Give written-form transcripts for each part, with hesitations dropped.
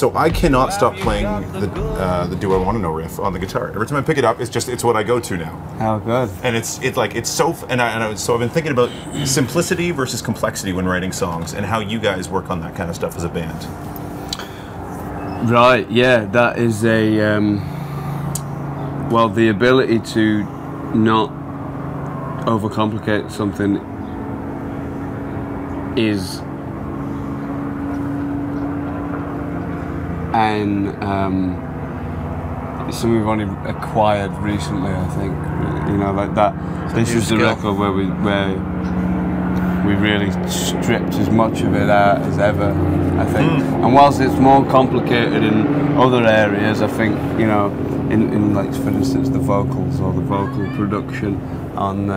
So I cannot stop playing the Do I Want to Know riff on the guitar. Every time I pick it up, it's what I go to now. How good. And it's so so I've been thinking about simplicity versus complexity when writing songs, and how you guys work on that kind of stuff as a band. Right, yeah, that is a well, the ability to not overcomplicate something is something we've only acquired recently, I think. You know, like that. This is the record where we really stripped as much of it out as ever, I think. And whilst it's more complicated in other areas, I think, you know, in like, for instance, the vocals or the vocal production on.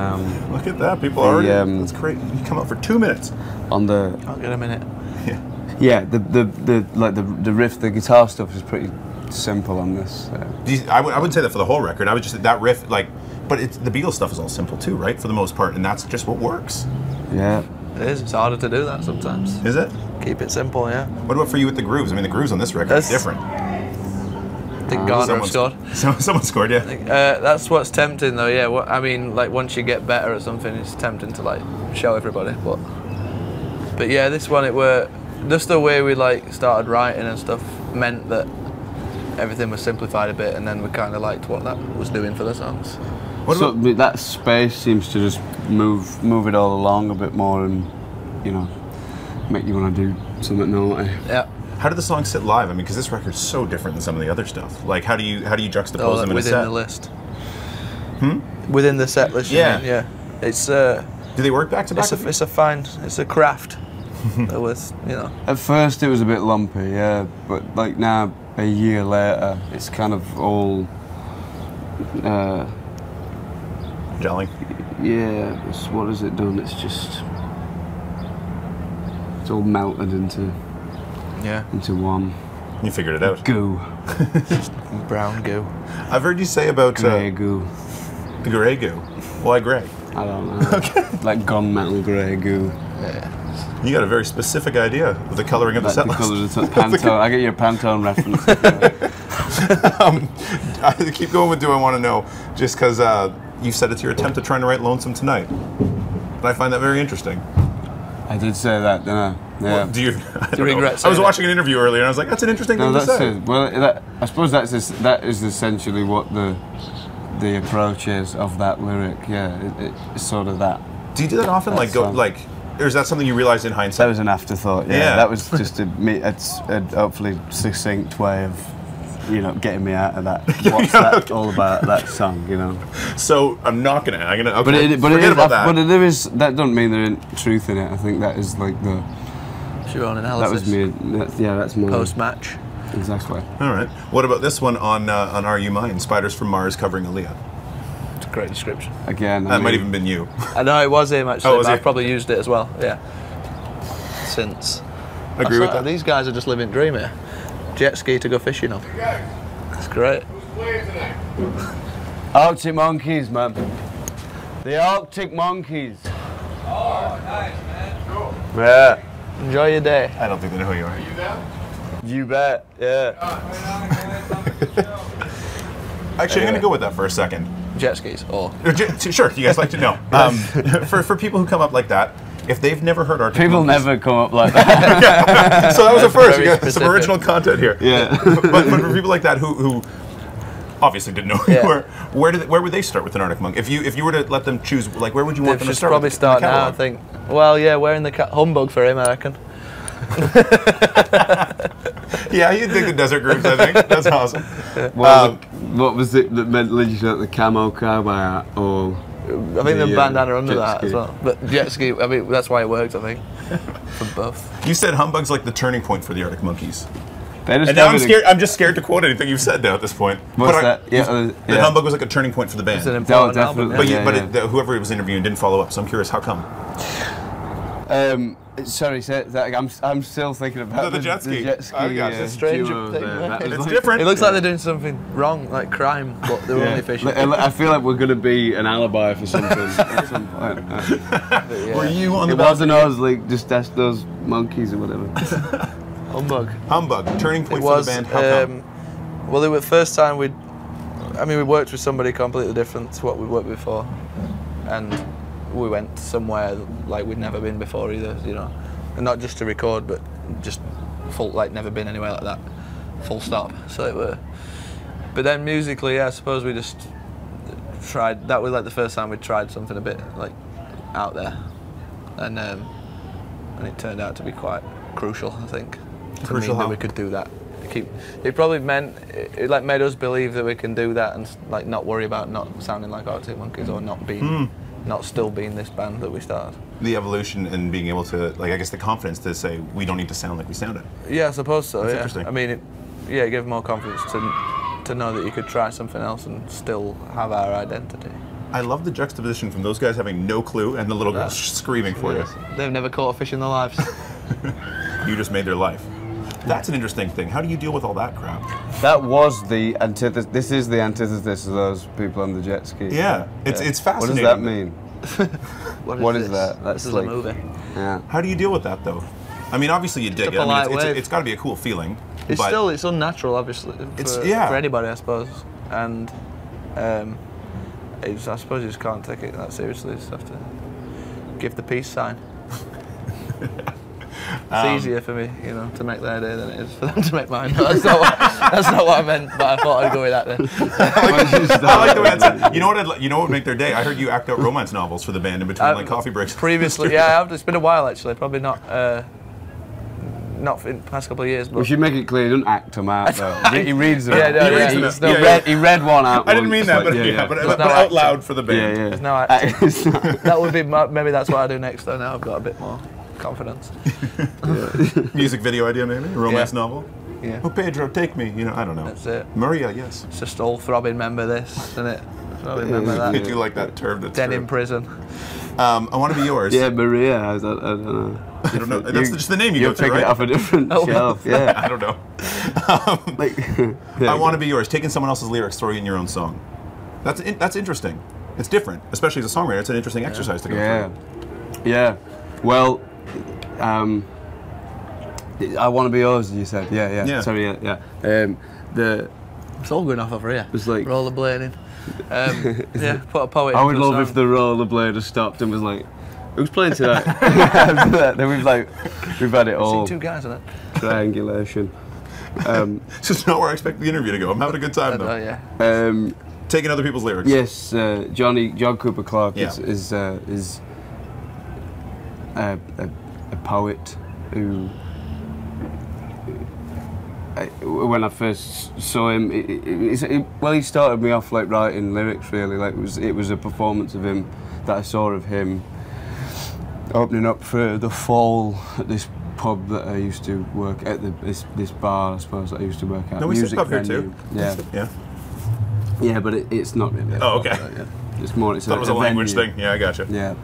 Look at that, people already. That's great. You come up for 2 minutes. On the. I'll get a minute. Yeah. Yeah, the riff, the guitar stuff is pretty simple on this. I wouldn't say that for the whole record. I would just that riff, like, but the Beatles stuff is all simple too, right? For the most part, and that's just what works. Yeah. It is. It's harder to do that sometimes. Is it? Keep it simple, yeah. What about for you with the grooves? I mean, the grooves on this record are different. I think Garner have scored. Someone scored, yeah. That's what's tempting, though. Yeah. I mean, like once you get better at something, it's tempting to like show everybody. But yeah, this one just the way we like started writing and stuff meant that everything was simplified a bit, and then we kind of liked what that was doing for the songs. So that space seems to just move it all along a bit more, and you know, make you want to do something naughty. Yeah. How do the songs sit live? I mean, because this record's so different than some of the other stuff. Like, how do you juxtapose them in a set? Within the list. Within the set list. Yeah. Yeah. It's. Do they work back to back? It's a craft. It was, you know. At first it was a bit lumpy, yeah, but like now, a year later, it's kind of all. Gelling. Yeah, what has it done? It's all melted into one. You figured it out. Goo. Brown goo. I've heard you say about grey goo. Grey goo. Why grey? I don't know. Okay. Like gunmetal grey goo. Yeah. You got a very specific idea of the colouring of the set list. Pantone. I get your Pantone reference. I keep going with Do I Want to Know, just because you said it's your attempt at trying to write Lonesome Tonight. And I find that very interesting. I did say that, didn't I? Yeah. Well, do you regret I was watching an interview earlier and I was like, that's an interesting thing to say. It. Well, I suppose that is essentially what the approach is of that lyric. Yeah, it's sort of that. Do you do that often? Or is that something you realized in hindsight? That was an afterthought. Yeah, that was just a hopefully succinct way of, you know, getting me out of that. What's that all about? That song, you know. So I'm not gonna. Okay, there is. That doesn't mean there isn't truth in it. I think that is like the. It's your own analysis. That was me. That's my post-match. Exactly. All right. What about this one on Are You Mine? Spiders from Mars covering Aaliyah. It's a great description. Again, that might even been you. I know it was him actually. Oh, was I've probably used it as well. Yeah. Since. Agree with that. These guys are just living dream here. Jet ski to go fishing on. That's great. Arctic monkeys, man. The Arctic monkeys. Oh, nice, man. Cool. Yeah. Enjoy your day. I don't think they know who you are. Are you down? You bet. Yeah. Actually, I'm going to go with that for a second. Jet skis, or sure. You guys like to know. For people who come up like that, if they've never heard Arctic People monkeys, never come up like that. yeah. So that was the first. You got specific. some original content here. Yeah. but for people like that who obviously didn't know who you were, where would they start with an Arctic Monk? If you were to let them choose, like where would you want them to start? Probably start now. I think. Well, yeah, wearing the humbug for him, I reckon. Yeah, you'd dig the desert groups. I think that's awesome. What was it that meant led you to the camo cowboy hat, or? I think the bandana under that as well. But jet ski, I mean, that's why it worked, I think, for both. You said humbug's like the turning point for the Arctic Monkeys. And now I'm scared. I'm just scared to quote anything you've said now at this point. What's that? The humbug was like a turning point for the band. It's an important album. But whoever was interviewing didn't follow up, so I'm curious how come. Sorry, I'm still thinking about the jet ski. The jet ski. It's a strange thing. It's different. It looks like they're doing something wrong, like crime, but they're only fishing. I feel like we're going to be an alibi for something at some point. Were you on the balcony? It wasn't us, like, just ask those monkeys or whatever. Humbug. Turning point for the band. How come? Well, it was the first time we worked with somebody completely different to what we worked before, and we went somewhere like we'd never been before either, you know, and not just to record, but just never been anywhere like that, full stop. So it were. But then musically, yeah, I suppose we just tried. That was like the first time we tried something a bit like out there, and it turned out to be quite crucial, I think. Crucial that we could do that. It probably meant it like made us believe that we can do that and like not worry about not sounding like Arctic Monkeys or not still being this band that we started. The evolution and being able to, like, I guess the confidence to say we don't need to sound like we sounded. Yeah, I suppose so. That's yeah. interesting. I mean, it gave more confidence to know that you could try something else and still have our identity. I love the juxtaposition from those guys having no clue and the little girls screaming for you. They've never caught a fish in their lives. You just made their life. That's an interesting thing. How do you deal with all that crap? That was the antithesis. This is the antithesis of those people on the jet ski. Yeah, it's fascinating. What does that mean? What is this? that? That's this is like a movie. Yeah. How do you deal with that though? I mean, obviously you dig it. I mean, it's got to be a cool feeling. It's unnatural, obviously, for anybody, I suppose. And I suppose you just can't take it that seriously. You just have to give the peace sign. It's easier for me, you know, to make their day than it is for them to make mine. No, that's not what I meant, but I thought I'd go with that then. I like the way that's said. You know what would make their day? I heard you act out romance novels for the band in between like coffee breaks. Previously, yeah, I have. It's been a while actually. Probably not in the past couple of years. But we should make it clear he doesn't act them out though. He reads them. He read one out. I didn't mean that, but out loud for the band. Yeah. There's no acting. That would be maybe that's what I do next though. Now I've got a bit more confidence. Music video idea maybe? A romance novel? Yeah. Oh, Pedro, take me. You know, I don't know. That's it. Maria, yes. It's just all throbbing member this, isn't it? Throbbing member that. You do like that term that's Den in prison. I want to be yours. Yeah, Maria. I don't know. You don't know. That's just the name you go to, right? You're picking it off a different shelf. Yeah. I don't know. I want to be yours. Taking someone else's lyrics, throwing in your own song. That's interesting. It's different, especially as a songwriter. It's an interesting exercise to go through. Yeah. Well. I want to be yours, you said. Yeah. Sorry, yeah. It's all going off over here. It's like rollerblading. Yeah, put a poet. I would love if the rollerblader stopped and was like, "Who's playing tonight?" Then we've had it all. I've seen two guys on it. Triangulation. It's just not where I expect the interview to go. I'm having a good time though. Yeah. Taking other people's lyrics. Yes, John Cooper Clarke is a poet who, when I first saw him, he started me off like writing lyrics really. Like it was a performance of him that I saw of him opening up for the Fall at this pub that I used to work at, this bar I suppose that I used to work at. No, we sit up here too. Yeah. Yeah, but it's not really. Oh, okay. It's more. It's that was a language venue. thing. Yeah, I gotcha. Yeah.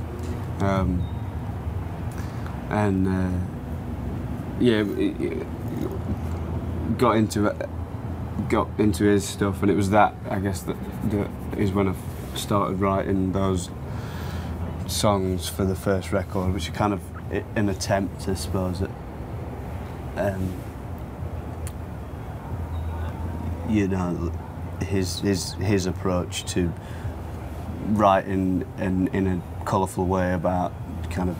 Got into his stuff, and it was that I guess that is when I started writing those songs for the first record, which are kind of an attempt, I suppose, at you know, his approach to writing in a colourful way about kind of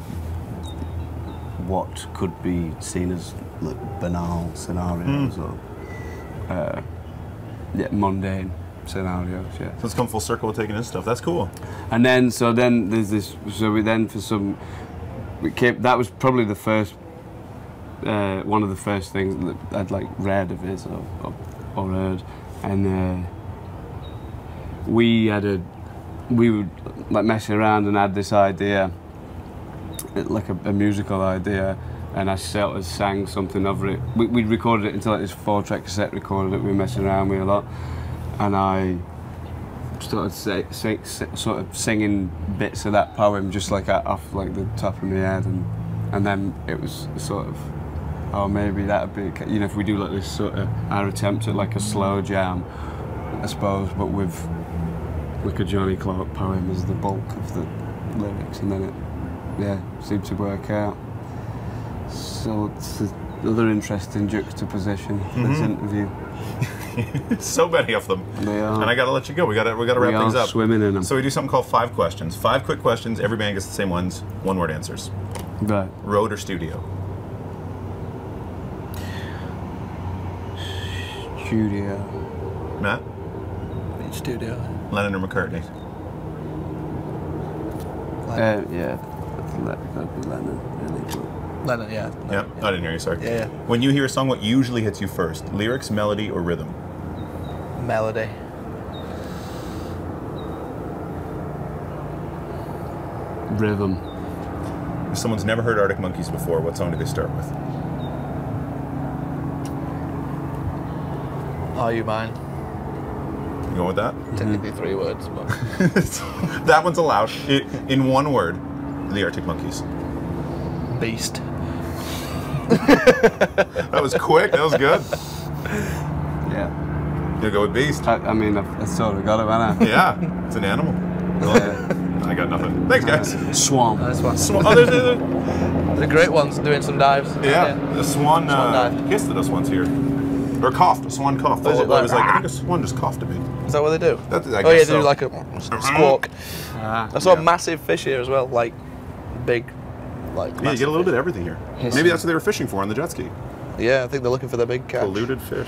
what could be seen as like banal scenarios or mundane scenarios. Yeah. So it's come full circle with taking his stuff. That's cool. And then there's this. So we then that was probably the first one of the first things that I'd like read of his or heard, and we would like messing around and had this idea, like a musical idea, and I sort of sang something over it. We recorded it into like this 4-track cassette recorder that we were messing around with a lot, and I started sort of singing bits of that poem just like off like the top of my head, and then it was sort of, oh, maybe that'd be, you know, if we do like this sort of our attempt at like a slow jam, I suppose, but with like a Johnny Clarke poem as the bulk of the lyrics, and then it seemed to work out. So another interesting juxtaposition for this interview. So many of them. They are. And I gotta let you go. We gotta wrap things up. Swimming in them. So we do something called 5 questions. 5 quick questions. Every band gets the same ones. 1-word answers. Right. Road or studio? Studio. Matt? Studio. Lennon or McCartney? Yeah. That'd be Lennon, really. But Lennon, yeah. Yeah. I didn't hear you. Sorry. Yeah. When you hear a song, what usually hits you first? Lyrics, melody, or rhythm? Melody. Rhythm. If someone's never heard Arctic Monkeys before, what song do they start with? Are You Mine? You going with that? Technically 3 words, but That one's allowed. In 1 word, the Arctic Monkeys. Beast. That was quick. That was good. Yeah. You'll go with Beast. I mean, I sort of got it, haven't I? Yeah, it's an animal. I got nothing. Thanks, guys. Swan. Nice one. Oh, there's The great ones doing some dives. yeah, the swan, dive. hissed at us once here. Or coughed. A swan coughed. Was it I was like, like, I think a swan just coughed at me. Is that what they do? I Oh guess yeah, they so. do like a squawk. I saw yeah. a massive fish here as well, like big, like. Yeah, you get a little bit of everything here. Hissing. Maybe that's what they were fishing for on the jet ski. Yeah, I think they're looking for the big catch. Polluted fish.